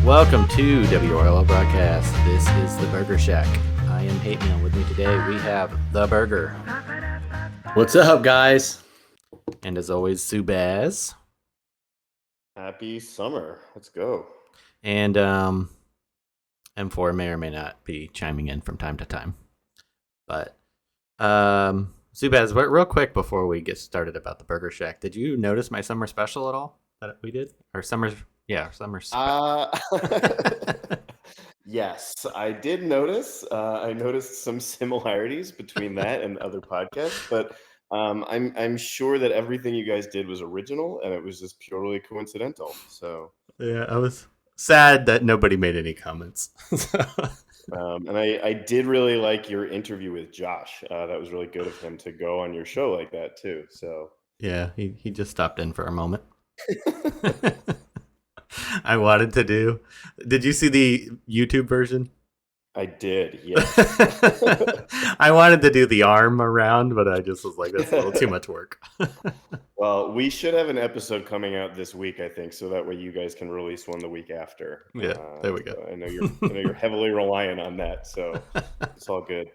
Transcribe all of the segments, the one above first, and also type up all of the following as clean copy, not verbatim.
Welcome to WROL broadcast. This is the Burgershack. I am Hate Meal. With me today, we have the Burger. What's up, guys? And as always, Zubaz. Happy summer. Let's go. And M4 may or may not be chiming in from time to time. But Zubaz, real quick before we get started about the Burgershack, did you notice my summer special at all that we did? Our summer special. Yes, I did notice. I noticed some similarities between that and other podcasts, but I'm sure that everything you guys did was original and it was just purely coincidental. So Yeah, I was sad that nobody made any comments. and I did really like your interview with Josh. That was really good of him to go on your show like that too. So yeah, he just stopped in for a moment. I wanted to do. Did you see the YouTube version? I did, yes. I wanted to do the arm around, but I just was like, that's a little too much work. Well, we should have an episode coming out this week, I think, so that way you guys can release one the week after. Yeah, there we go. So I know you're heavily reliant on that, so it's all good.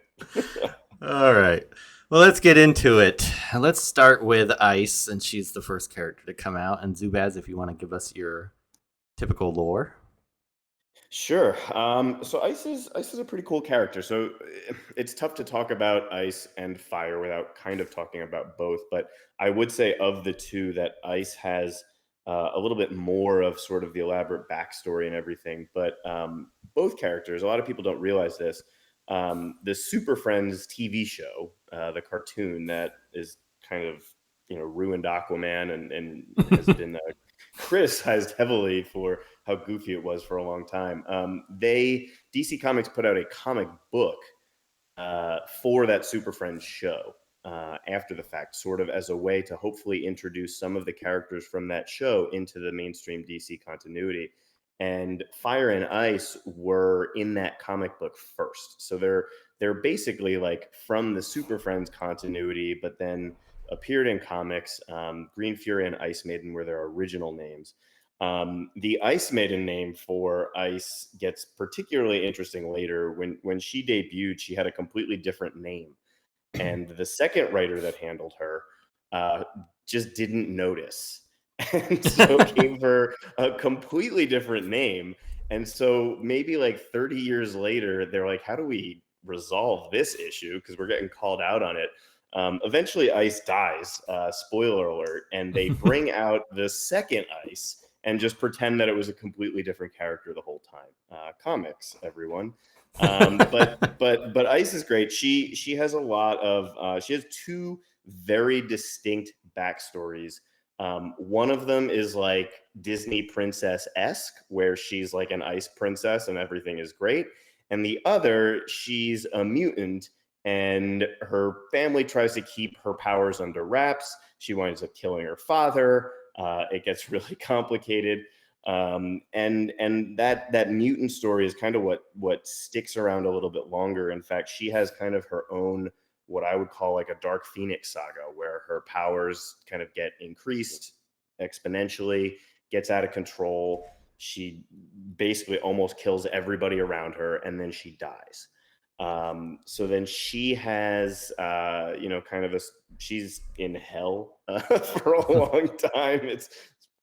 All right. Well, let's get into it. Let's start with Ice, and she's the first character to come out. And Zubaz, if you want to give us your typical lore. Sure. So Ice is a pretty cool character. So it's tough to talk about Ice and Fire without kind of talking about both. But I would say of the two that Ice has a little bit more of sort of the elaborate backstory and everything. But both characters, a lot of people don't realize this. The Super Friends TV show, the cartoon that is kind of ruined Aquaman and has been criticized heavily for how goofy it was for a long time. DC Comics put out a comic book for that Super Friends show after the fact, sort of as a way to hopefully introduce some of the characters from that show into the mainstream DC continuity. And Fire and Ice were in that comic book first, so they're basically like from the Super Friends continuity, but then appeared in comics. Green Fury and Ice Maiden were their original names. The Ice Maiden name for Ice gets particularly interesting later. When she debuted, she had a completely different name. And the second writer that handled her just didn't notice. And so gave her a completely different name. And so maybe like 30 years later, they're like, how do we resolve this issue? Because we're getting called out on it. Eventually, Ice dies, spoiler alert, and they bring out the second Ice and just pretend that it was a completely different character the whole time. Comics, everyone. But Ice is great. She has a lot of she has two very distinct backstories. One of them is like Disney princess-esque, where she's like an ice princess and everything is great. And the other, she's a mutant and her family tries to keep her powers under wraps. She winds up killing her father. It gets really complicated. And that mutant story is kind of what sticks around a little bit longer. In fact, she has kind of her own, what I would call like a Dark Phoenix saga, where her powers kind of get increased exponentially, gets out of control. She basically almost kills everybody around her, and then she dies. So then she has, kind of she's in hell for a long time. It's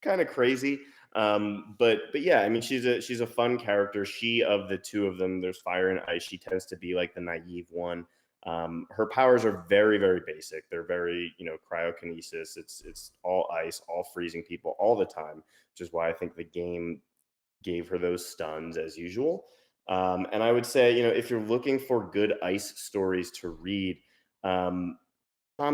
kind of crazy. But yeah, I mean, she's a fun character. She, of the two of them, there's Fire and Ice, she tends to be like the naive one. Her powers are very, very basic. They're very, cryokinesis. It's all ice, all freezing people all the time, which is why I think the game gave her those stuns as usual. And I would say, if you're looking for good ice stories to read, Tom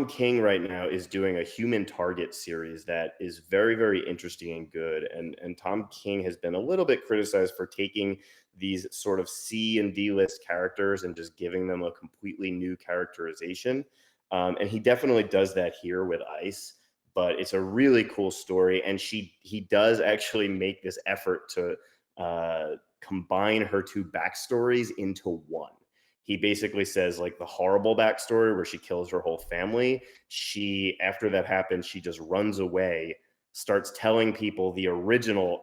King right now is doing a Human Target series that is very, very interesting and good. And Tom King has been a little bit criticized for taking these sort of C and D list characters and just giving them a completely new characterization. And he definitely does that here with Ice. But it's a really cool story. And he does actually make this effort to combine her two backstories into one. He basically says like the horrible backstory where she kills her whole family. After that happens, she just runs away, starts telling people the original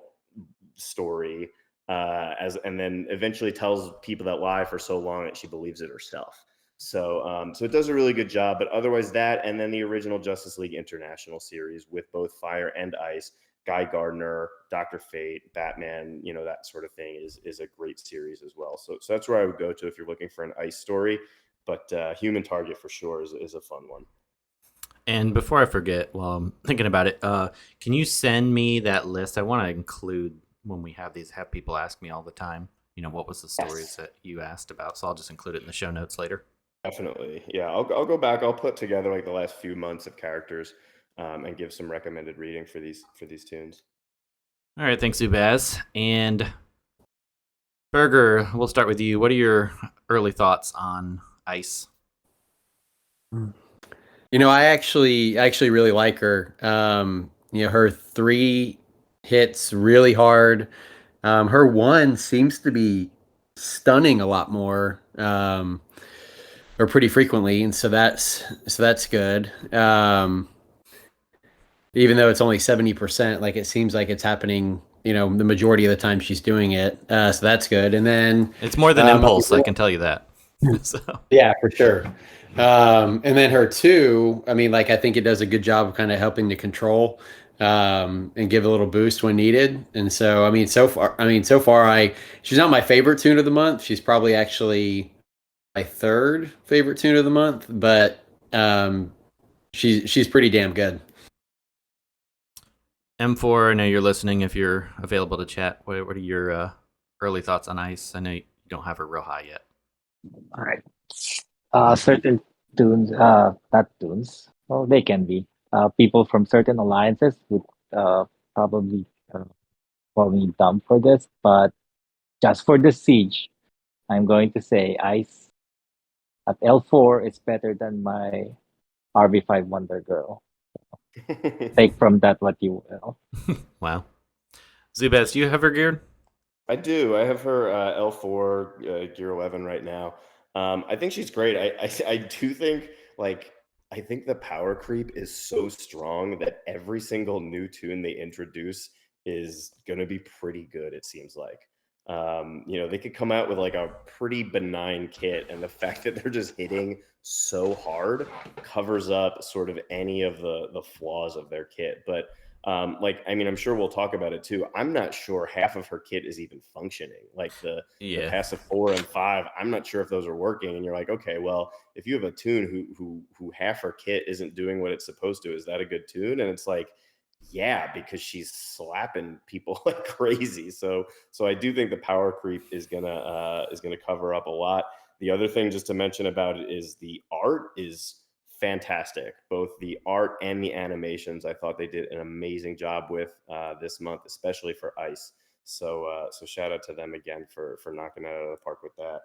story and then eventually tells people that lie for so long that she believes it herself. So it does a really good job. But otherwise, that and then the original Justice League International series with both Fire and Ice, Guy Gardner, Dr. Fate, Batman, that sort of thing is a great series as well. So that's where I would go to if you're looking for an Ice story. But Human Target for sure is a fun one. And before I forget, while I'm thinking about it, can you send me that list? I want to include when we have people ask me all the time, what was the stories that you asked about? So I'll just include it in the show notes later. Definitely. Yeah, I'll go back. I'll put together like the last few months of characters and give some recommended reading for these toons. All right, thanks, Zubaz. And Burger, we'll start with you. What are your early thoughts on Ice? I actually really like her. Her 3 hits really hard. Her 1 seems to be stunning a lot more, or pretty frequently, and so that's good. Even though it's only 70%, like it seems like it's happening, the majority of the time she's doing it. So that's good. And then it's more than impulse, I can tell you that. So. Yeah, for sure. And then her 2, I mean, I think it does a good job of kind of helping to control and give a little boost when needed. And so, so far, she's not my favorite toon of the month. She's probably actually my 3rd favorite toon of the month, but she's pretty damn good. M4, I know you're listening. If you're available to chat, what are your early thoughts on Ice? I know you don't have her real high yet. All right. Certain toons, not toons, well, they can be. People from certain alliances would probably call me dumb for this, but just for the siege, I'm going to say Ice at L4 is better than my RB5 Wonder Girl. Take from that what you will. Wow. Zubaz, do you have her geared? I do. I have her L4 Gear 11 right now. I think she's great. I do think I think the power creep is so strong that every single new toon they introduce is going to be pretty good, it seems like. They could come out with a pretty benign kit, and the fact that they're just hitting so hard covers up sort of any of the flaws of their kit. But I'm sure we'll talk about it too. I'm not sure half of her kit is even functioning. The passive 4 and 5, I'm not sure if those are working. And you're like, okay, well, if you have a toon who half her kit isn't doing what it's supposed to, is that a good toon? And it's like, yeah, because she's slapping people like crazy. So I do think the power creep is gonna cover up a lot. The other thing just to mention about it is the art is fantastic. Both the art and the animations, I thought they did an amazing job with this month, especially for Ice. So shout out to them again for knocking it out of the park with that.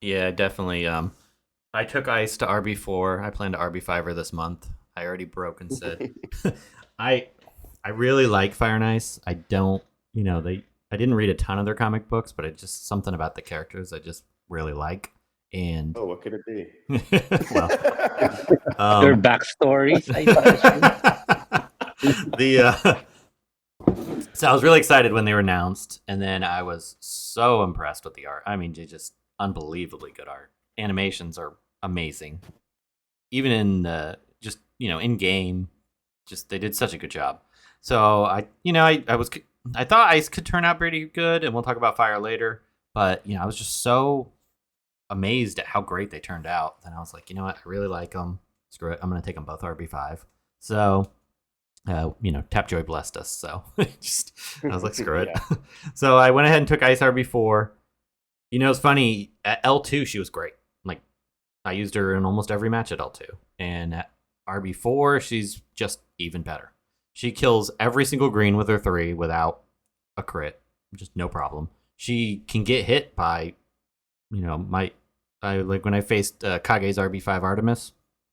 Yeah, definitely. I took Ice to RB4. I plan to RB5 her this month. I already broke and said I really like Fire and Ice. I don't, I didn't read a ton of their comic books, but it's just something about the characters I just really like. And what could it be? Well, their backstories. So I was really excited when they were announced, and then I was so impressed with the art. I mean, just unbelievably good art. Animations are amazing. Even in in game, just they did such a good job. So I thought Ice could turn out pretty good, and we'll talk about Fire later. But I was just so amazed at how great they turned out. Then I was like, you know what, I really like them. Screw it, I'm gonna take them both RB5. So, Tapjoy blessed us. So I was like, screw it. Yeah. So I went ahead and took Ice RB4. It's funny, at L2 she was great. I used her in almost every match at L2, and at RB4 she's just even better. She kills every single green with her 3 without a crit, just no problem. She can get hit by, when I faced Kage's RB5 Artemis,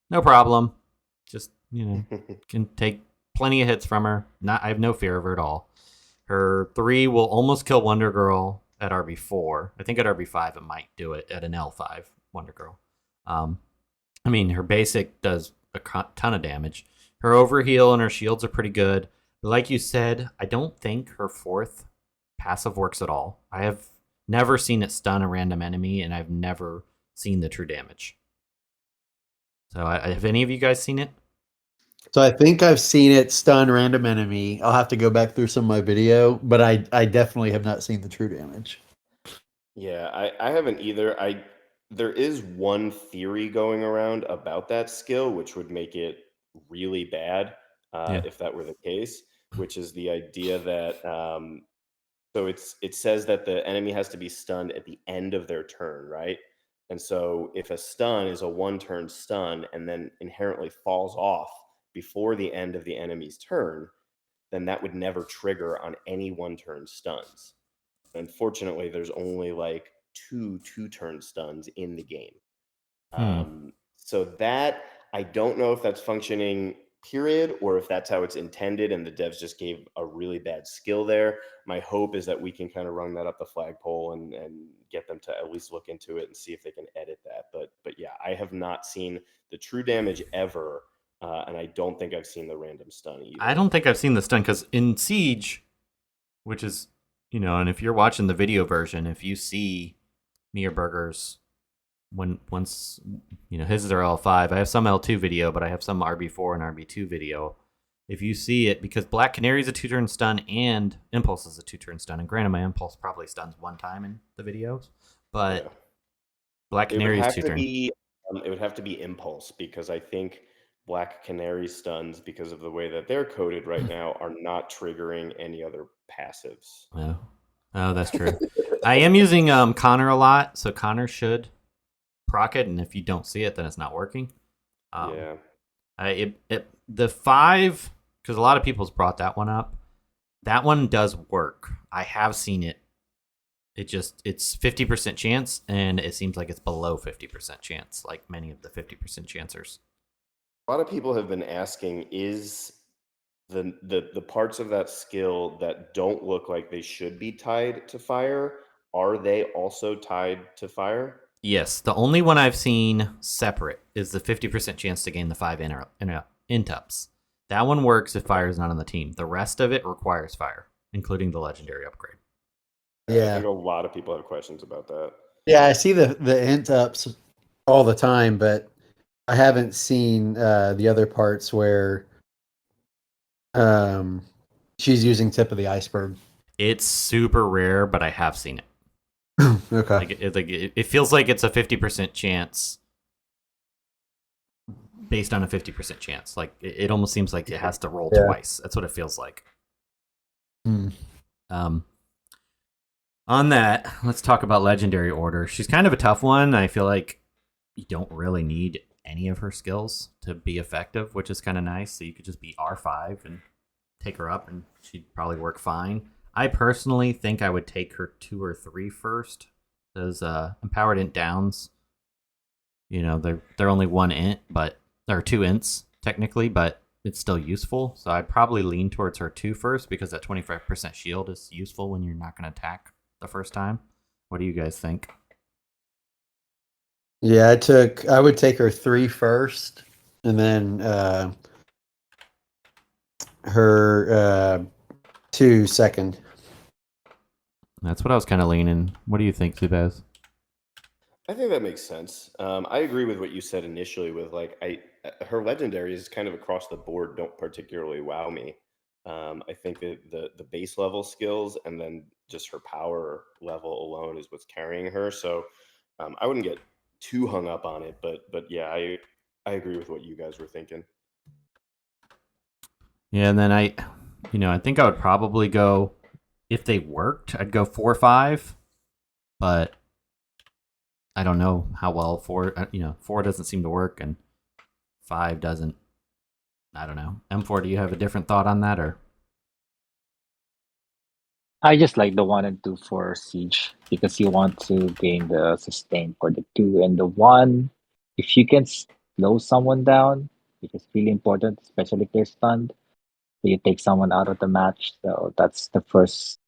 no problem. Just, can take plenty of hits from her. I have no fear of her at all. Her 3 will almost kill Wonder Girl at RB4. I think at RB5 it might do it at an L5 Wonder Girl. Her basic does a ton of damage. Her overheal and her shields are pretty good. But like you said, I don't think her 4th passive works at all. I have never seen it stun a random enemy, and I've never seen the true damage. So, have any of you guys seen it? So I think I've seen it stun random enemy. I'll have to go back through some of my video, but I definitely have not seen the true damage. Yeah, I haven't either. There is one theory going around about that skill, which would make it really bad Yeah. if that were the case, which is the idea that so it says that the enemy has to be stunned at the end of their turn, right? And so if a stun is a one-turn stun and then inherently falls off before the end of the enemy's turn, then that would never trigger on any one-turn stuns. Unfortunately, there's only like two-turn stuns in the game. So that I don't know if that's functioning, period, or if that's how it's intended and the devs just gave a really bad skill there. My hope is that we can kind of run that up the flagpole and get them to at least look into it and see if they can edit that. But yeah, I have not seen the true damage ever, and I don't think I've seen the random stun either. I don't think I've seen the stun because in Siege, which is, and if you're watching the video version, if you see me or Burgers once his are L5. I have some L2 video, but I have some RB4 and RB2 video. If you see it, because Black Canary is a 2-turn stun and Impulse is a 2-turn stun, and granted, my Impulse probably stuns one time in the videos, but yeah. Black Canary is 2-turn. It would have to be Impulse, because I think Black Canary stuns, because of the way that they're coded right now, are not triggering any other passives. Oh, that's true. I am using Connor a lot, so Connor should proc it, and if you don't see it, then it's not working. Yeah. The 5, because a lot of people's brought that one up. That one does work. I have seen it. It's 50% chance, and it seems like it's below 50% chance, like many of the 50% chancers. A lot of people have been asking, is the parts of that skill that don't look like they should be tied to fire, are they also tied to fire? Yes, the only one I've seen separate is the 50% chance to gain the 5 intups. That one works if fire is not on the team. The rest of it requires fire, including the legendary upgrade. Yeah, I think a lot of people have questions about that. Yeah, I see the intups all the time, but I haven't seen the other parts where she's using tip of the iceberg. It's super rare, but I have seen it. Okay. It feels like it's a 50% chance based on a 50% chance. Like it almost seems like it has to roll twice. That's what it feels like. On that, let's talk about legendary order. She's kind of a tough one. I feel like you don't really need any of her skills to be effective, which is kind of nice. So you could just be R5 and take her up, and she'd probably work fine. I personally think I would take her 2 or 3 first. Those empowered int downs, they're only 1 int, but there are 2 ints technically, but it's still useful. So I'd probably lean towards her 2 first, because that 25% shield is useful when you're not going to attack the first time. What do you guys think? Yeah, I would take her 3 first, and then her 2 second. That's what I was kind of leaning. What do you think, Zubaz? I think that makes sense. I agree with what you said initially with her legendaries kind of across the board don't particularly wow me. I think that the base level skills and then just her power level alone is what's carrying her. So I wouldn't get too hung up on it, but yeah, I agree with what you guys were thinking. Yeah, and then I think I would probably go, if they worked, I'd go 4 or 5, but I don't know how well 4 doesn't seem to work, and 5 doesn't. I don't know. M4, do you have a different thought on that, or? I just like the 1 and 2 for Siege, because you want to gain the sustain for the 2 and the 1. If you can slow someone down, which is really important, especially if they're stunned, you take someone out of the match. So that's the first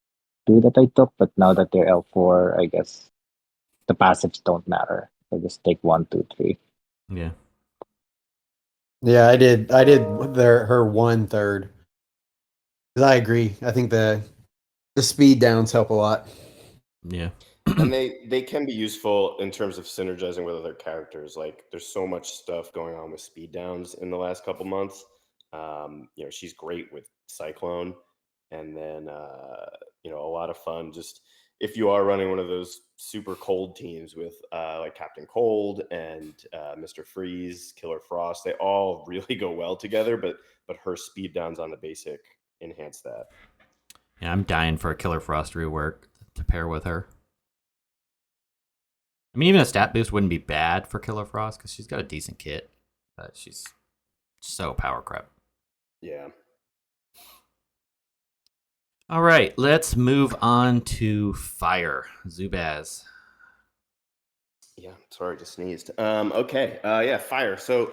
2 that I took. But now that they're L4, I guess the passives don't matter. So just take 1, 2, 3. Yeah. Yeah, I did her 1/3. Because I agree. I think The speed downs help a lot. Yeah. And they can be useful in terms of synergizing with other characters. Like there's so much stuff going on with speed downs in the last couple months. She's great with Cyclone, and then a lot of fun. Just if you are running one of those super cold teams with like Captain Cold and Mr. Freeze, Killer Frost, they all really go well together. But her speed downs on the basic enhance that. Yeah, I'm dying for a Killer Frost rework to pair with her. I mean, even a stat boost wouldn't be bad for Killer Frost because she's got a decent kit, but she's so power crap. Yeah. All right, let's move on to Fire. Zubaz. Yeah, sorry, just sneezed. Okay. Yeah, Fire. So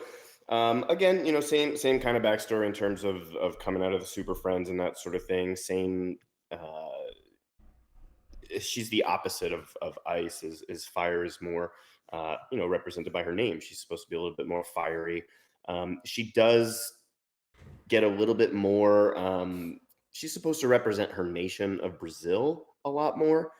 again, same kind of backstory in terms of coming out of the Super Friends and that sort of thing. Same. She's the opposite of Ice. Is Fire is more, represented by her name. She's supposed to be a little bit more fiery. She does get a little bit more. She's supposed to represent her nation of Brazil a lot more.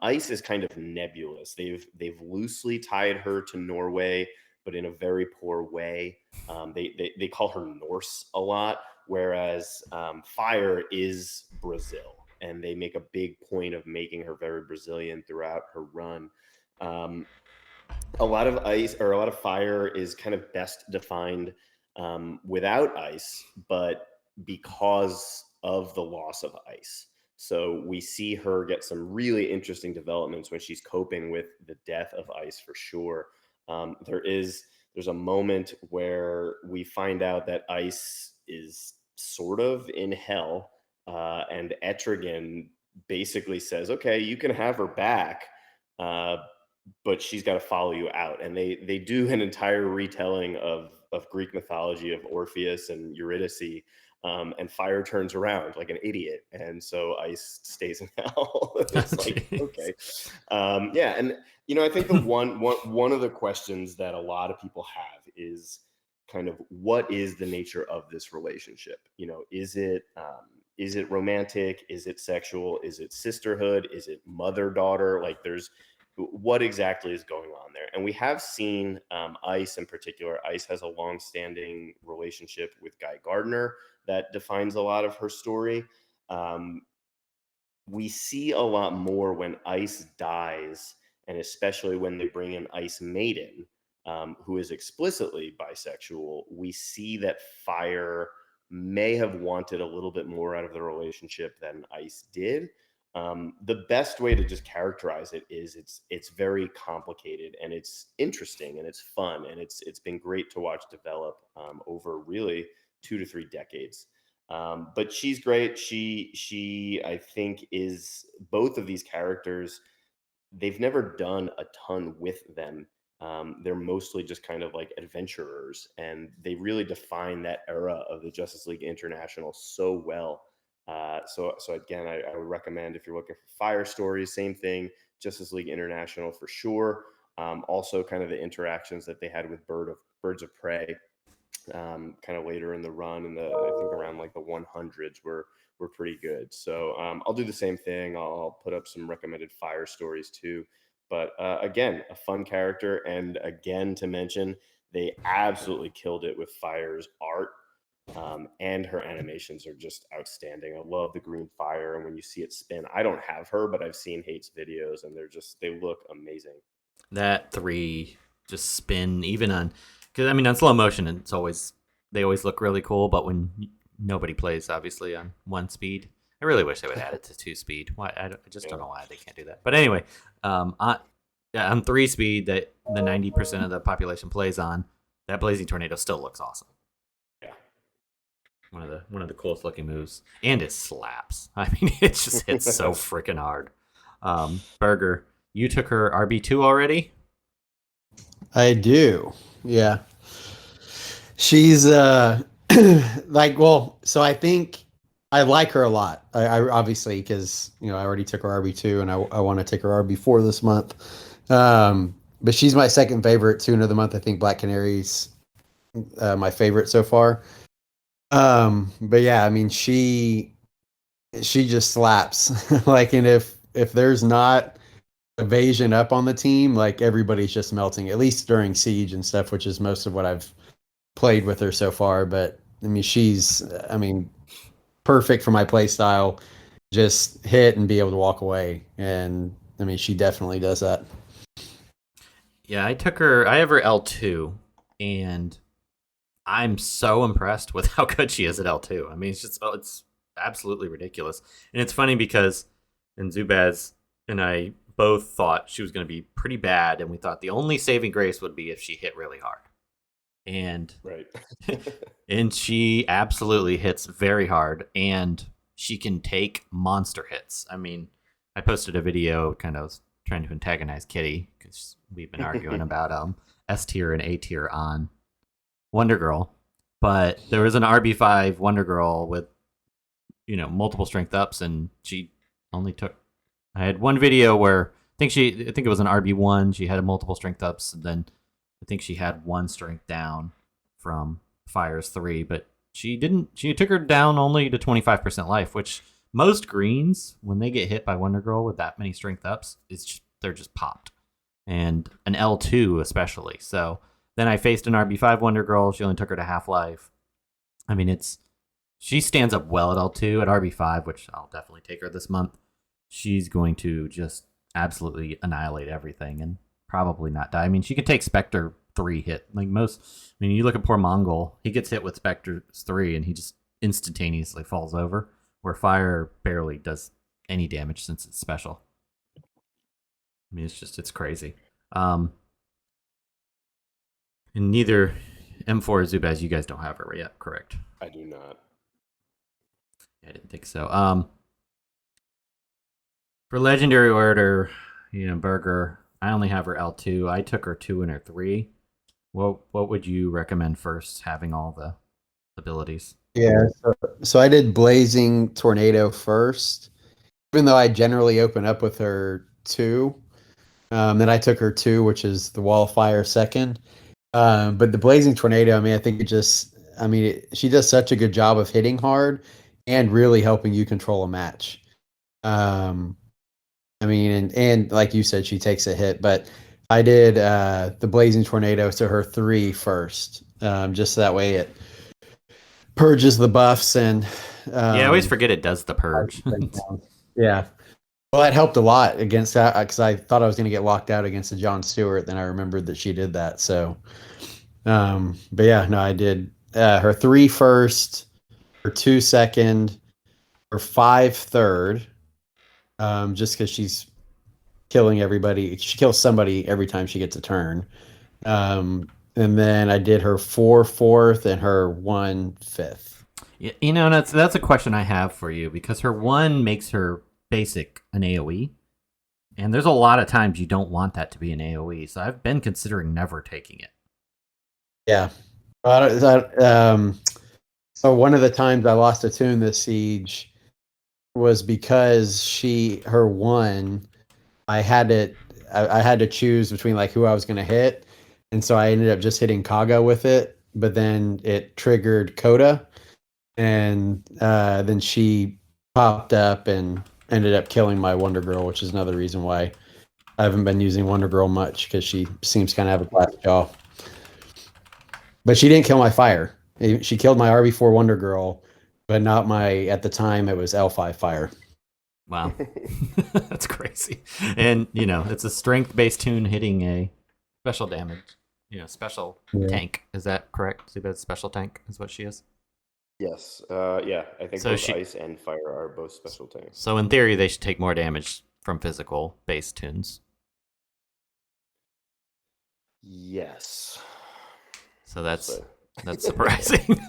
Ice is kind of nebulous. They've loosely tied her to Norway, but in a very poor way. They call her Norse a lot, whereas Fire is Brazil, and they make a big point of making her very Brazilian throughout her run. A lot of Ice or a lot of Fire is kind of best defined without Ice, but because of the loss of Ice. So we see her get some really interesting developments when she's coping with the death of Ice for sure. There's a moment where we find out that Ice is sort of in hell, and Etrigan basically says, "Okay, you can have her back, but she's got to follow you out." And they do an entire retelling of Greek mythology of Orpheus and Eurydice, and Fire turns around like an idiot, and so Ice stays in hell. It's like, okay, yeah. And I think the one of the questions that a lot of people have is kind of what is the nature of this relationship? Is it romantic? Is it sexual? Is it sisterhood? Is it mother-daughter? Like what exactly is going on there? And we have seen Ice in particular. Ice has a long-standing relationship with Guy Gardner that defines a lot of her story. We see a lot more when Ice dies, and especially when they bring in Ice Maiden, who is explicitly bisexual. We see that Fire may have wanted a little bit more out of the relationship than Ice did. The best way to just characterize it is it's very complicated, and it's interesting, and it's fun, and it's been great to watch develop over really 2 to 3 decades. But she's great. She I think is both of these characters. They've never done a ton with them. They're mostly just kind of like adventurers, and they really define that era of the Justice League International so well. So again, I would recommend if you're looking for Fire stories, same thing, Justice League International for sure. Also, kind of the interactions that they had with Birds of Prey, kind of later in the run, and I think around like the 100s were pretty good. So I'll do the same thing. I'll put up some recommended Fire stories too. But again, a fun character, and again to mention, they absolutely killed it with Fire's art. And her animations are just outstanding. I love the green fire, and when you see it spin, I don't have her, but I've seen Hate's videos, and they look amazing. That 3 just spin even on, because I mean on slow motion, they always look really cool, but when nobody plays obviously on 1 speed, I really wish they would add it to 2 speed. Why I just don't know why they can't do that. But anyway, on 3 speed that the 90% of the population plays on, that blazing tornado still looks awesome. One of the coolest looking moves, and it slaps. I mean, it just hits so freaking hard. Burger, you took her RB2 already? I do. Yeah. She's like, well, so I think I like her a lot. I obviously, because I already took her RB2, and I want to take her RB4 this month. But she's my second favorite tune of the month. I think Black Canary's my favorite so far. But yeah, I mean, she she just slaps. Like, and if there's not evasion up on the team, like everybody's just melting, at least during siege and stuff, which is most of what I've played with her so far. But I mean, I mean, perfect for my play style. Just hit and be able to walk away. And I mean, she definitely does that. Yeah, I have her L2, and I'm so impressed with how good she is at L2. I mean, it's absolutely ridiculous. And it's funny because and Zubaz and I both thought she was going to be pretty bad, and we thought the only saving grace would be if she hit really hard. And Right. and she absolutely hits very hard, and she can take monster hits. I mean, I posted a video kind of trying to antagonize Kitty because we've been arguing about S tier and A tier on Wonder Girl, but there was an RB5 Wonder Girl with multiple strength ups, and she only took. I had one video where I think it was an RB1. She had a multiple strength ups, and then I think she had one strength down from Fire's 3, but she didn't. She took her down only to 25% life, which most greens, when they get hit by Wonder Girl with that many strength ups, they're just popped, and an L2 especially. So then I faced an RB5 Wonder Girl. She only took her to half life. I mean, she stands up well at L2. At RB5, which I'll definitely take her this month, she's going to just absolutely annihilate everything and probably not die. I mean, she could take Spectre 3 hit. Like most, I mean, you look at poor Mongol, he gets hit with Spectre 3 and he just instantaneously falls over, where Fire barely does any damage since it's special. I mean, it's crazy. And neither M4 or Zubaz, you guys don't have her yet, correct? I do not. I didn't think so. For Legendary Order, Burger, I only have her L2. I took her 2 and her 3. What would you recommend first, having all the abilities? Yeah. So I did Blazing Tornado first, even though I generally open up with her 2. Then I took her 2, which is the Wall of Fire second. But the Blazing Tornado, I mean, I think she does such a good job of hitting hard and really helping you control a match. I mean, and like you said, she takes a hit, but I did the Blazing Tornado to her 3 first, just so that way it purges the buffs and. Yeah, I always forget it does the purge. Yeah. Well, that helped a lot against that because I thought I was going to get locked out against the Jon Stewart. Then I remembered that she did that. So, but yeah, no, I did her 3 first, her 2 second, her 5 third, just because she's killing everybody. She kills somebody every time she gets a turn. And then I did her 4 fourth and her 1 fifth. Yeah, that's a question I have for you, because her 1 makes her basic an AoE, and there's a lot of times you don't want that to be an AoE, so I've been considering never taking it. Yeah. So one of the times I lost a toon this siege was because her 1, I had to choose between like who I was going to hit, and so I ended up just hitting Kaga with it, but then it triggered Coda, and then she popped up and ended up killing my Wonder Girl, which is another reason why I haven't been using Wonder Girl much, because she seems kind of have a plastic jaw. But she didn't kill my Fire. She killed my RB4 Wonder Girl, but not at the time it was L5 Fire. Wow. That's crazy. And, it's a strength-based toon hitting a special damage, special tank. Is that correct? Zubaz special tank is what she is? Yes. Yeah, I think So both Ice and Fire are both special tanks. So in theory, they should take more damage from physical-based toons. Yes. So that's surprising.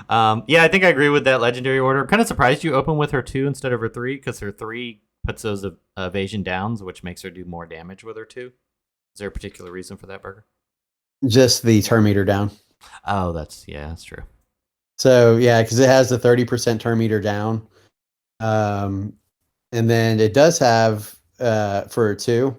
Yeah, I think I agree with that Legendary Order. I'm kind of surprised you open with her 2 instead of her 3, because her 3 puts those evasion downs, which makes her do more damage with her 2. Is there a particular reason for that, Burger? Just the turn meter down. Oh, that's true. So yeah, because it has the 30% turn meter down, and then it does have for her 2.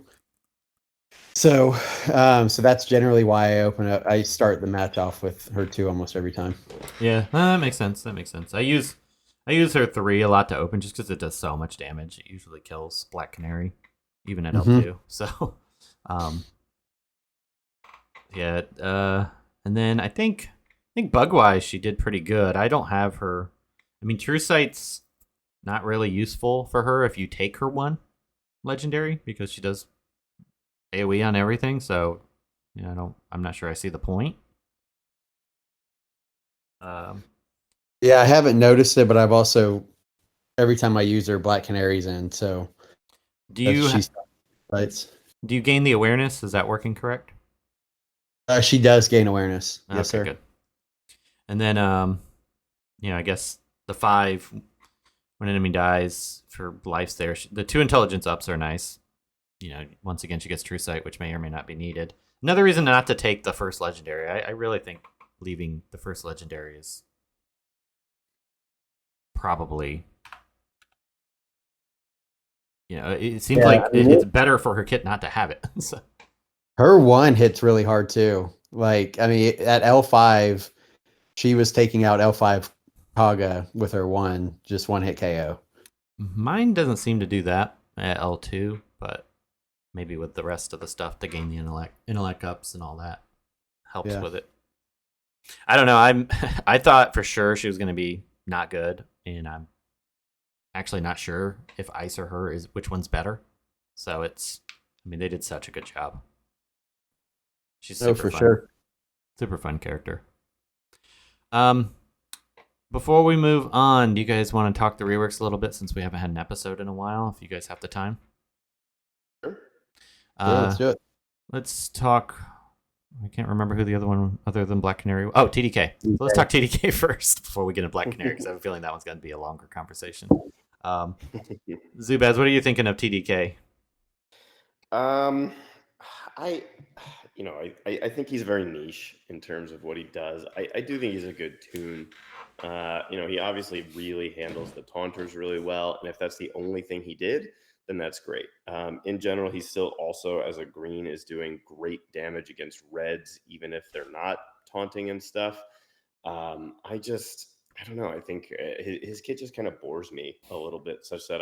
So that's generally why I start the match off with her 2 almost every time. Yeah, that makes sense. I I use her 3 a lot to open just because it does so much damage. It usually kills Black Canary, even at L2. So, yeah. And then I think bug-wise, she did pretty good. I don't have her. I mean, True Sight's not really useful for her if you take her 1 legendary because she does AoE on everything. So, I'm not sure I see the point. Yeah, I haven't noticed it, but I've also every time I use her, Black Canary's in. So do you lights. do you gain the awareness? Is that working correct? She does gain awareness. Yes, Okay, sir. good. And then, I guess the 5 when enemy dies for lives there. The 2 intelligence ups are nice. Once again, she gets True Sight, which may or may not be needed. Another reason not to take the first legendary. I really think leaving the first legendary is probably, it seems like it's better for her kit not to have it. So. Her 1 hits really hard too. Like, I mean, at L5, she was taking out L5 Kaga with her 1, just 1 hit KO. Mine doesn't seem to do that at L2, but maybe with the rest of the stuff to gain the intellect ups and all that helps with it. I don't know. I thought for sure she was going to be not good, and I'm actually not sure if Ice or her is which one's better. So they did such a good job. She's super fun. Sure. Super fun character. Before we move on, do you guys want to talk the reworks a little bit since we haven't had an episode in a while? If you guys have the time. Sure. Let's do it. Let's talk. I can't remember who the other one other than Black Canary. Oh, TDK. So let's talk TDK first before we get into Black Canary because I have a feeling that one's going to be a longer conversation. Zubaz, what are you thinking of TDK? I think he's very niche in terms of what he does. I do think he's a good toon. He obviously really handles the taunters really well, and if that's the only thing he did, then that's great. In general, he still also, as a green, is doing great damage against reds, even if they're not taunting and stuff. I don't know. I think his kit just kind of bores me a little bit, such that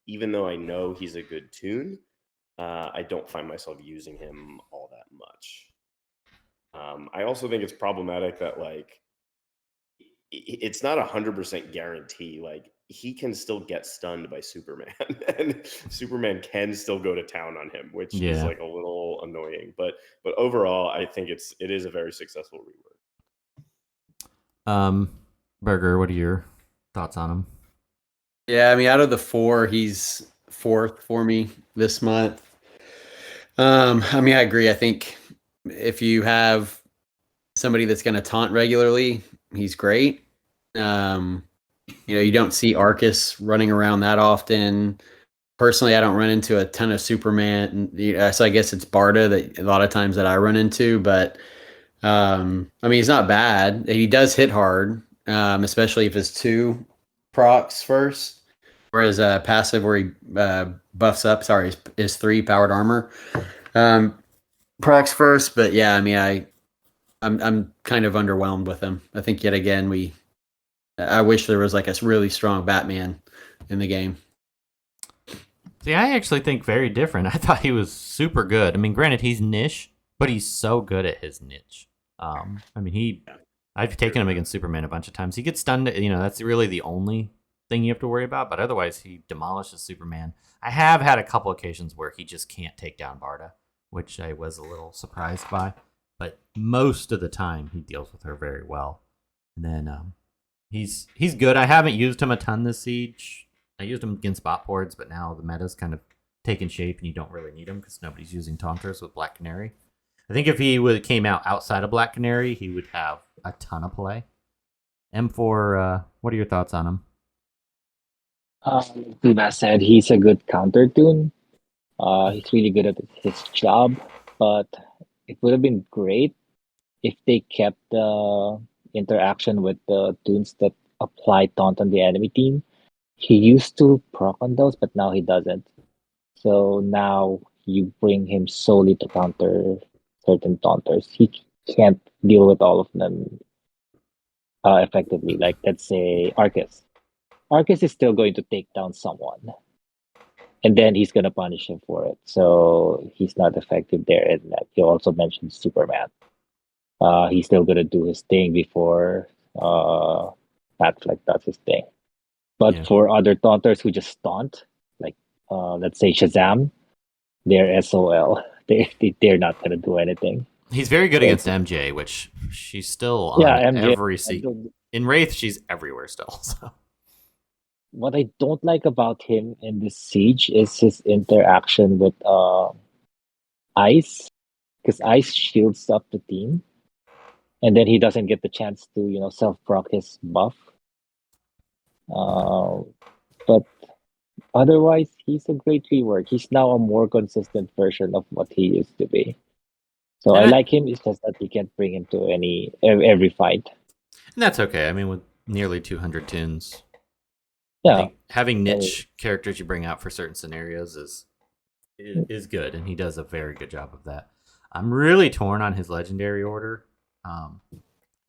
even though I know he's a good toon, I don't find myself using him all that much. I also think it's problematic that it's not 100% guarantee. Like, he can still get stunned by Superman, and Superman can still go to town on him, which is a little annoying. But overall, I think it is a very successful rework. Burger, what are your thoughts on him? Yeah, I mean, out of the 4, he's 4th for me this month. I mean, I agree. I think if you have somebody that's going to taunt regularly, he's great. You don't see Arcus running around that often. Personally, I don't run into a ton of Superman. So I guess it's Barda that a lot of times that I run into. But I mean, he's not bad. He does hit hard, especially if it's 2 procs first. Whereas passive, where he buffs up, is 3 powered armor. Procs first, but yeah, I mean, I'm kind of underwhelmed with him. I think yet again I wish there was like a really strong Batman in the game. See, I actually think very different. I thought he was super good. I mean, granted, he's niche, but he's so good at his niche. I mean, I've taken him against Superman a bunch of times. He gets stunned. That's really the only thing you have to worry about. But otherwise, he demolishes Superman. I have had a couple occasions where he just can't take down Barda, which I was a little surprised by. But most of the time, he deals with her very well. And then he's good. I haven't used him a ton this siege. I used him against bot boards, but now the meta's kind of taken shape, and you don't really need him because nobody's using taunters with Black Canary. I think if he came out outside of Black Canary, he would have a ton of play. M4, what are your thoughts on him? Like said, he's a good counter toon. He's really good at his job, but it would have been great if they kept the interaction with the toons that apply taunt on the enemy team. He used to proc on those, but now he doesn't. So now you bring him solely to counter certain taunters. He can't deal with all of them effectively. Like, let's say Arcus. Arcus is still going to take down someone, and then he's gonna punish him for it. So he's not effective there. And like you also mentioned, Superman. He's still gonna do his thing before Batfleck does his thing. But Yeah. for other taunters who just taunt, like let's say Shazam, they're SOL. They're not gonna do anything. He's very good So against it's, MJ, which she's still yeah, on MJ. every in Wraith. She's everywhere still. So What I don't like about him in this siege is his interaction with Ice, because Ice shields up the team, and then he doesn't get the chance to self proc his buff. But otherwise, he's a great rework. He's now a more consistent version of what he used to be. So and, I I, like him. It's just that you can't bring him to every fight. and that's okay. I mean, with nearly 200 tunes, I Yeah, think having I mean, niche characters you bring out for certain scenarios is good, and he does a very good job of that. I'm really torn on his legendary order. I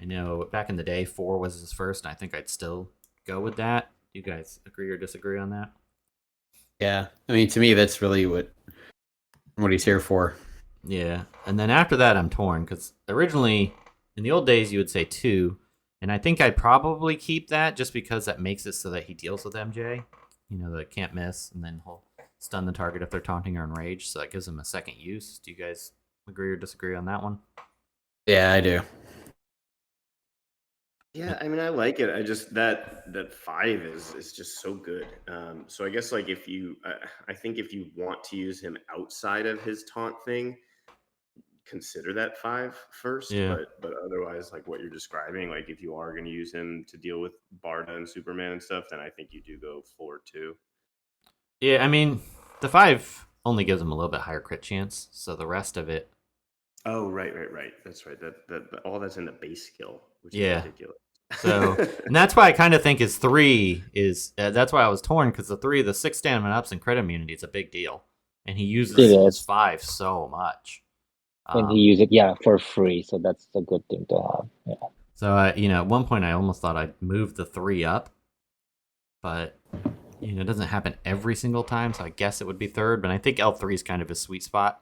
know back in the day, 4 was his first, and I think I'd still go with that. Do you guys agree or disagree on that? Yeah, I mean, to me, that's really what he's here for. Yeah, and then after that, I'm torn because originally, in the old days, you would say 2, and I think I'd probably keep that just because that makes it so that he deals with MJ. You know, that can't miss, and then he'll stun the target if they're taunting or enraged, so that gives him a second use. Do you guys agree or disagree on that one? Yeah, I do. Yeah, I mean, I like it. I just that 5 is just so good. So I guess like if you, I think if you want to use him outside of his taunt thing, consider that 5 first. Yeah. But otherwise, like what you're describing, like if you are going to use him to deal with Barda and Superman and stuff, then I think you do go 4 too. Yeah, I mean, the 5 only gives him a little bit higher crit chance, so the rest of it. Oh, right. That's right. That all that's in the base skill, which is Yeah. ridiculous. So, and that's why I kind of think his 3 is. That's why I was torn because the 6 stamina ups and crit immunity is a big deal, and he it uses his is, 5 so much. and he use it for free. So that's a good thing to have. Yeah. So, at one point I almost thought I'd move the 3 up, but it doesn't happen every single time. So I guess it would be third, but I think L3 is kind of his sweet spot.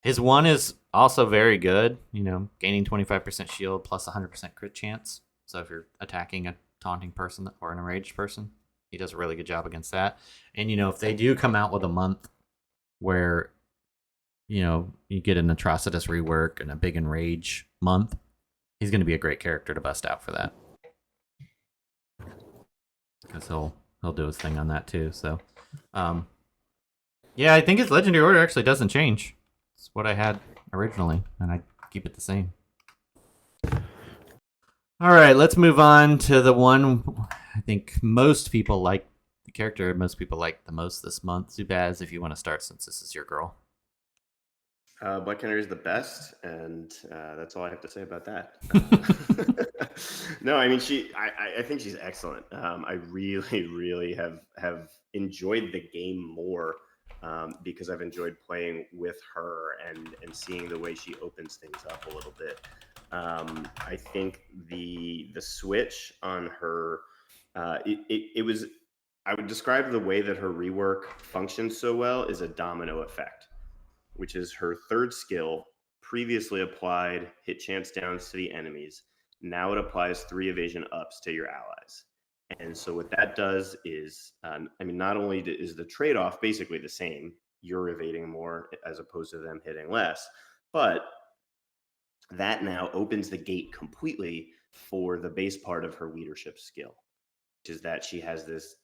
His 1 is also very good, gaining 25% shield plus 100% crit chance. So if you're attacking a taunting person or an enraged person, he does a really good job against that. And, if they do come out with a month where, you get an Atrocitus rework and a big enrage month, he's going to be a great character to bust out for that. Because he'll do his thing on that too. So, yeah, I think his legendary order actually doesn't change. It's what I had originally, and I keep it the same. All right, let's move on to the one I think most people like, the character most people like the most this month. Zubaz, if you want to start, since this is your girl. Black Canary is the best, and that's all I have to say about that. No, I mean I think she's excellent. I really have enjoyed the game more because I've enjoyed playing with her and seeing the way she opens things up a little bit. I think the switch on her, it was. I would describe the way that her rework functions so well is a domino effect, which is her third skill previously applied hit chance downs to the enemies. Now it applies 3 evasion ups to your allies. And so what that does is, not only is the trade-off basically the same, you're evading more as opposed to them hitting less, but that now opens the gate completely for the base part of her leadership skill, which is that she has this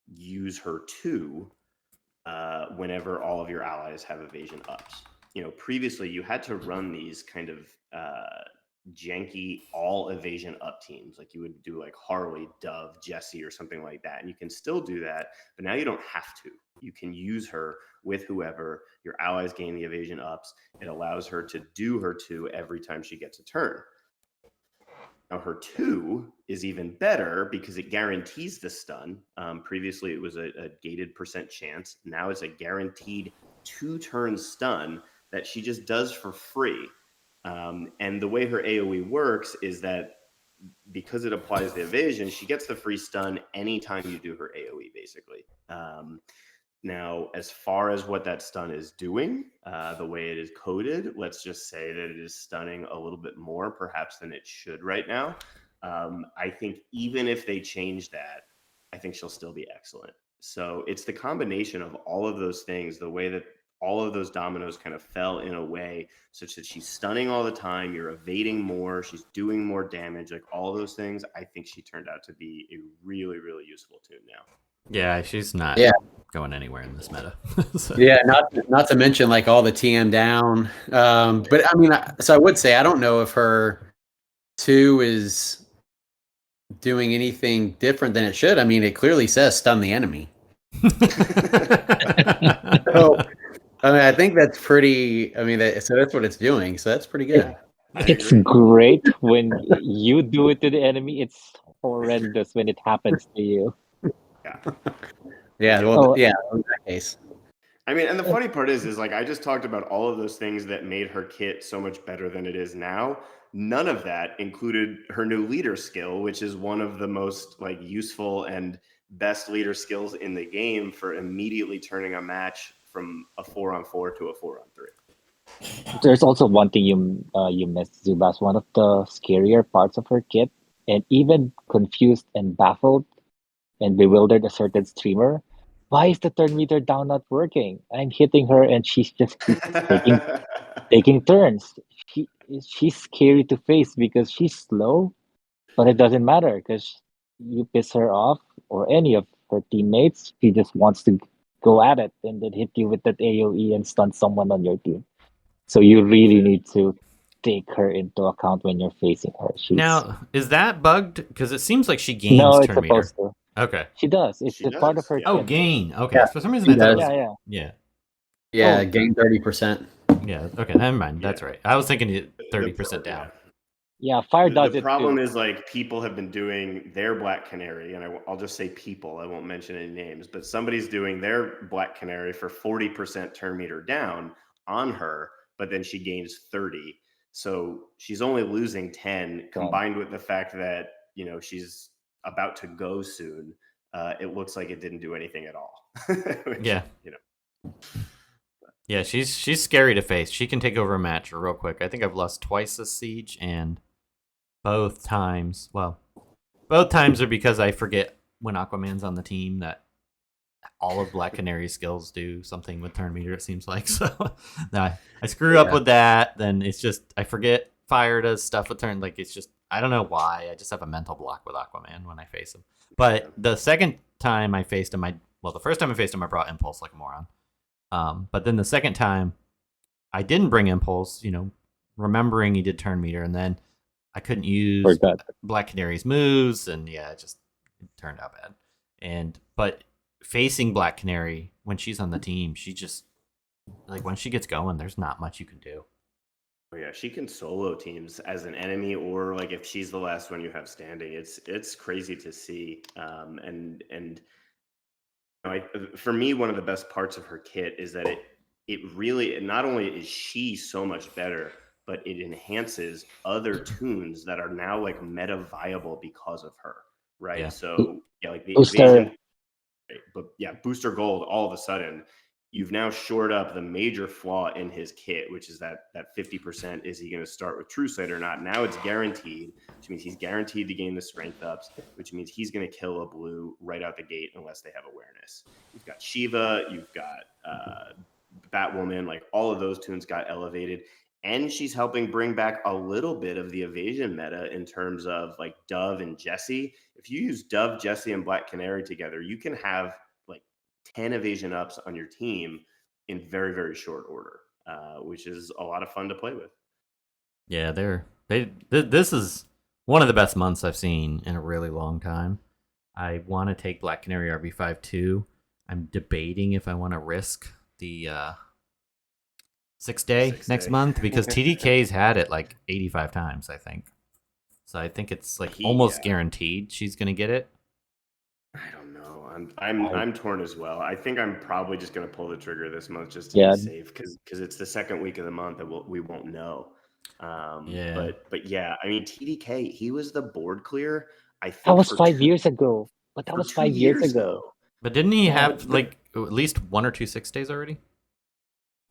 use her 2 whenever all of your allies have evasion ups. Previously you had to run these kind of janky all evasion up teams, like you would do like Harley, Dove, Jesse, or something like that. And you can still do that, but now you don't have to. You can use her with whoever your allies gain the evasion ups. It allows her to do her 2 every time she gets a turn. Now her 2 is even better because it guarantees the stun. Previously, it was a gated percent chance. Now it's a guaranteed 2-turn stun that she just does for free. And the way her AoE works is that because it applies the evasion, she gets the free stun anytime you do her AoE, basically. Now, as far as what that stun is doing, the way it is coded, let's just say that it is stunning a little bit more, perhaps, than it should right now. I think even if they change that, I think she'll still be excellent. So it's the combination of all of those things, the way that all of those dominoes kind of fell in a way such that she's stunning all the time, you're evading more, she's doing more damage, like all those things. I think she turned out to be a really, really useful toon now. Yeah, she's not going anywhere in this meta. So. Yeah, not to mention like all the TM down. But I mean, so I would say I don't know if her 2 is doing anything different than it should. I mean, it clearly says stun the enemy. So, I mean, I think that's pretty. I mean, so that's what it's doing. So that's pretty good. It's great when you do it to the enemy. It's horrendous when it happens to you. Yeah. Well, in that case. I mean, and the funny part is like I just talked about all of those things that made her kit so much better than it is now. None of that included her new leader skill, which is one of the most like useful and best leader skills in the game for immediately turning a match from a 4-on-4 to a 4-on-3. There's also one thing you missed, Zubas. One of the scarier parts of her kit, and even confused and baffled and bewildered a certain streamer. Why is the turn meter down not working? I'm hitting her and she's just taking turns. She's scary to face because she's slow, but it doesn't matter because you piss her off or any of her teammates. She just wants to go at it and then hit you with that AoE and stun someone on your team. So you really need to take her into account when you're facing her. Now, is that bugged? Because it seems like she gains turn meter. To. Okay. She does. It's part of her. Oh, gain. Okay. Yeah. For some reason, I thought Yeah, gain 30%. Yeah. Okay. Never mind. That's right. I was thinking 30% down. Yeah, Fire does it. The problem is like people have been doing their Black Canary, and I'll just say people. I won't mention any names, but somebody's doing their Black Canary for 40% turn meter down on her, but then she gains 30. So she's only losing 10, combined with the fact that she's about to go soon. It looks like it didn't do anything at all. Which, yeah, she's scary to face. She can take over a match real quick. I think I've lost twice this siege, and both times are because I forget when Aquaman's on the team that all of Black Canary's skills do something with turn meter, it seems like. So I screw up with that, then it's just I forget Fire does stuff with turn. Like, it's just I don't know why. I just have a mental block with Aquaman when I face him. But the second time I faced him, the first time I faced him, I brought Impulse like a moron. But then the second time, I didn't bring Impulse, remembering he did turn meter, and then I couldn't use Black Canary's moves, and it just turned out bad. But facing Black Canary when she's on the team, she just when she gets going, there's not much you can do. Oh yeah, she can solo teams as an enemy, or like if she's the last one you have standing. It's crazy to see. For me, one of the best parts of her kit is that it really not only is she so much better, but it enhances other toons that are now like meta viable because of her, right? Yeah. So like the evasion, but Booster Gold, all of a sudden you've now shored up the major flaw in his kit, which is that 50%, is he going to start with True Sight or not? Now it's guaranteed, which means he's guaranteed to gain the strength ups, which means he's going to kill a blue right out the gate unless they have awareness. You've got Shiva, you've got Batwoman, like all of those toons got elevated. And she's helping bring back a little bit of the evasion meta in terms of like Dove and Jessie. If you use Dove, Jessie, and Black Canary together, you can have 10 evasion ups on your team in very, very short order, which is a lot of fun to play with. Yeah, this is one of the best months I've seen in a really long time. I want to take Black Canary RB5 too. I'm debating if I want to risk the 6-day next month because TDK's had it like 85 times, I think. So I think it's almost guaranteed she's going to get it. I don't know. I'm torn as well. I think I'm probably just going to pull the trigger this month just to be safe because it's the second week of the month and we won't know. Yeah. But yeah, I mean TDK, he was the board clear. I That think was for 5 years ago. But that for was 2 5 years years ago. though. But didn't he Yeah, have like at least 1 or 2 6 days already?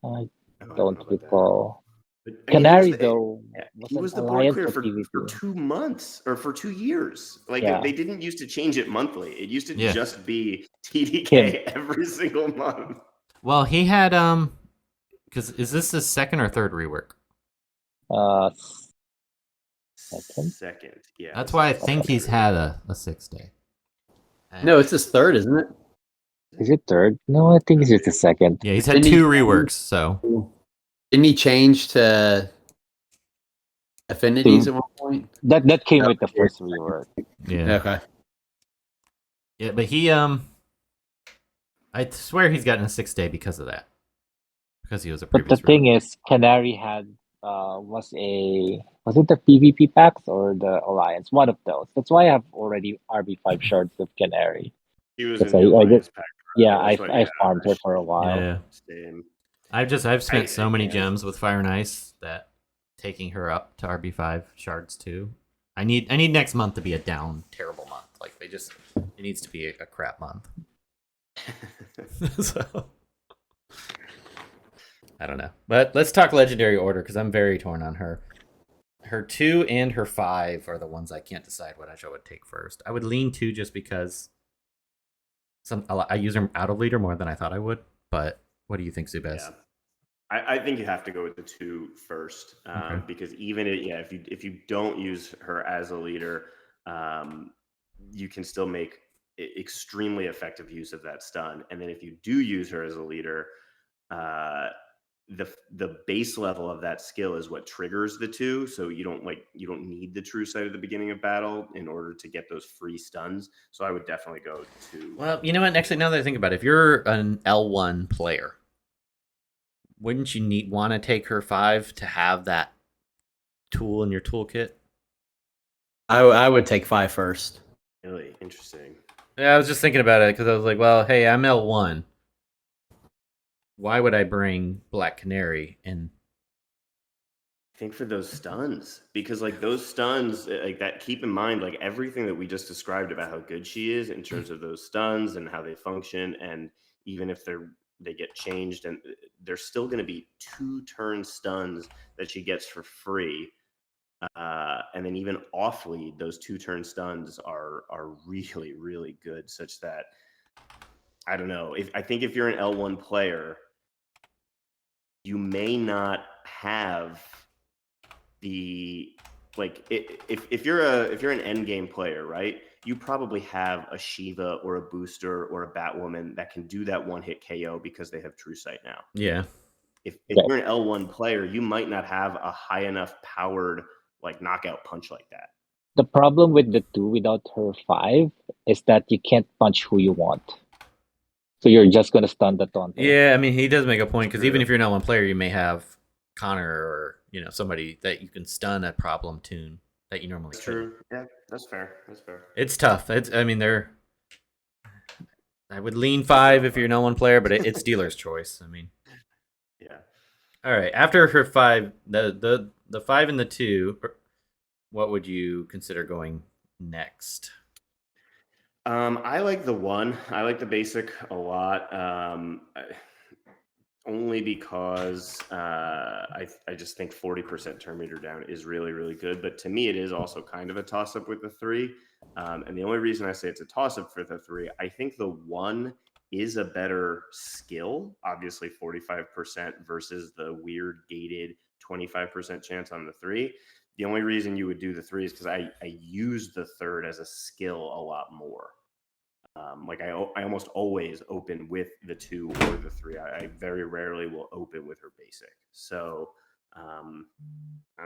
I Oh, I don't don't know about that. recall. But, I mean, Canary, though, was he an was the board alliance clear for for PvP. 2 months or for 2 years. Like Yeah. they didn't used to change it monthly. It used to Yeah. just be TDK every single month. Well, he had because is this his second or third rework? Second, yeah. That's why I think he's had a 6-day. No, it's his third, isn't it? Is it third? No, I think it's just the second. Yeah, he's had 2 reworks. So Didn't he change to affinities at one point? That came with the first rework. yeah, Okay. yeah. But he I swear he's gotten a 6-day because of that. Because he was a But previous. the thing is, Canary had was it the PvP packs or the Alliance? One of those. That's why I have already RB5 shards with Canary. He was Because in the Alliance pack. Yeah, That's why- I farmed her for a while. Yeah. Same. I've spent so many yeah. gems with Fire and Ice that taking her up to RB5 shards too. I need next month to be a down terrible month. Like it needs to be a crap month. So I don't know. But let's talk legendary order because I'm very torn on her. Her 2 and her 5 are the ones I can't decide what I would take first. I would lean 2 just because I use her out of leader more than I thought I would. But what do you think, Zubez? Yeah. I think you have to go with the 2 first, Okay. because even if you don't use her as a leader, you can still make extremely effective use of that stun. And then if you do use her as a leader, the base level of that skill is what triggers the 2. So you don't need the true sight at the beginning of battle in order to get those free stuns. So I would definitely go to. Well, you know what? Actually, now that I think about it, if you're an L1 player, wouldn't you want to take her 5 to have that tool in your toolkit? I would take 5 first. Really interesting. Yeah, I was just thinking about it because I was like, well, hey, I'm L1. Why would I bring Black Canary in? I think for those stuns, because like those stuns, like that, keep in mind, like everything that we just described about how good she is in terms of those stuns and how they function. And even if they get changed, and there's still going to be 2-turn stuns that she gets for free. And then even off lead, those 2-turn stuns are really, really good, such that I don't know. I think if you're an L1 player, you may not have the if you're an end game player, right? You probably have a Shiva or a booster or a Batwoman that can do that 1-hit KO because they have True Sight now. Yeah. If you're an L1 player, you might not have a high enough powered like knockout punch like that. The problem with the 2 without her 5 is that you can't punch who you want. So you're just going to stun the Taunter. Yeah, I mean, he does make a point because even if you're not one player, you may have Connor or somebody that you can stun a problem toon that you normally That's true. Yeah, that's fair. That's fair. It's tough. I would lean 5 if you're no one player, but it's dealer's choice. I mean, yeah. All right. After her 5, the 5 and the 2, what would you consider going next? I like the 1. I like the basic a lot. Only because I just think 40% turn meter down is really, really good. But to me, it is also kind of a toss-up with the 3. And the only reason I say it's a toss-up for the 3, I think the 1 is a better skill. Obviously, 45% versus the weird gated 25% chance on the 3. The only reason you would do the 3 is because I use the 3rd as a skill a lot more. Like I almost always open with the 2 or the 3. I very rarely will open with her basic. So I'm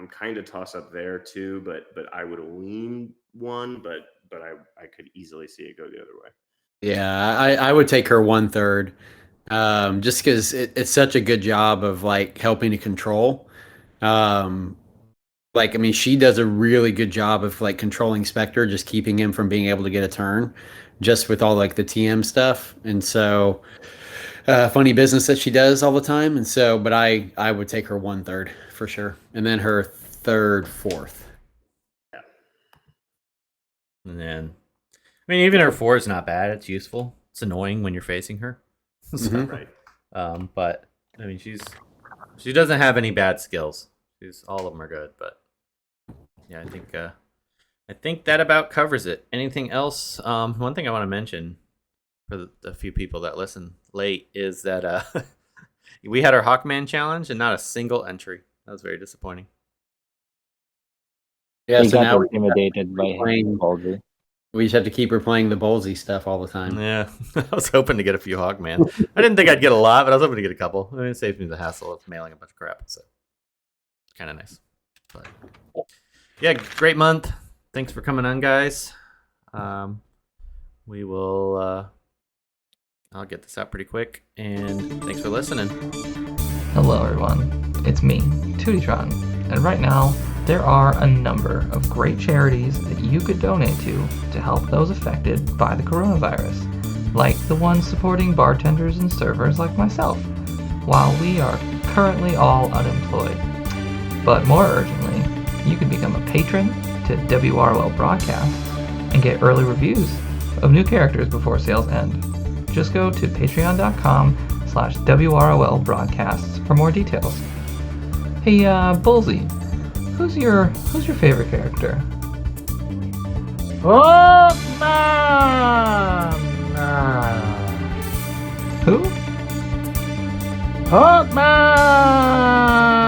kind of toss up there too, but I would lean 1, but I could easily see it go the other way. Yeah, I would take her 1/3, just because it's such a good job of like helping to control. Like, I mean, she does a really good job of like controlling Spectre, just keeping him from being able to get a turn, just with all like the TM stuff. And so, funny business that she does all the time. And so, but I would take her 1/3 for sure. And then her third, fourth. And then, I mean, even her 4 is not bad. It's useful. It's annoying when you're facing her. So, Right. But I mean, she doesn't have any bad skills. All of them are good. But yeah, I think that about covers it. Anything else? One thing I want to mention for the few people that listen late is that we had our Hawkman challenge and not a single entry. That was very disappointing. Yeah, He so got now intimidated by him, Ballsy. we just have to keep her playing the ballsy stuff all the time. Yeah, I was hoping to get a few Hawkman. I didn't think I'd get a lot, but I was hoping to get a couple. I mean, it saves me the hassle of mailing a bunch of crap, so kind of nice. But yeah, great month. Thanks for coming on, guys. We will. I'll get this out pretty quick, and thanks for listening. Hello everyone, it's me, Tootytron, and right now there are a number of great charities that you could donate to help those affected by the coronavirus, like the ones supporting bartenders and servers like myself, while we are currently all unemployed. But more urgently, you can become a patron to WROL broadcasts and get early reviews of new characters before sales end. Just go to patreon.com/WROL broadcasts for more details. Hey, Bullsy, who's your favorite character? Hawkman! Who? Hawkman!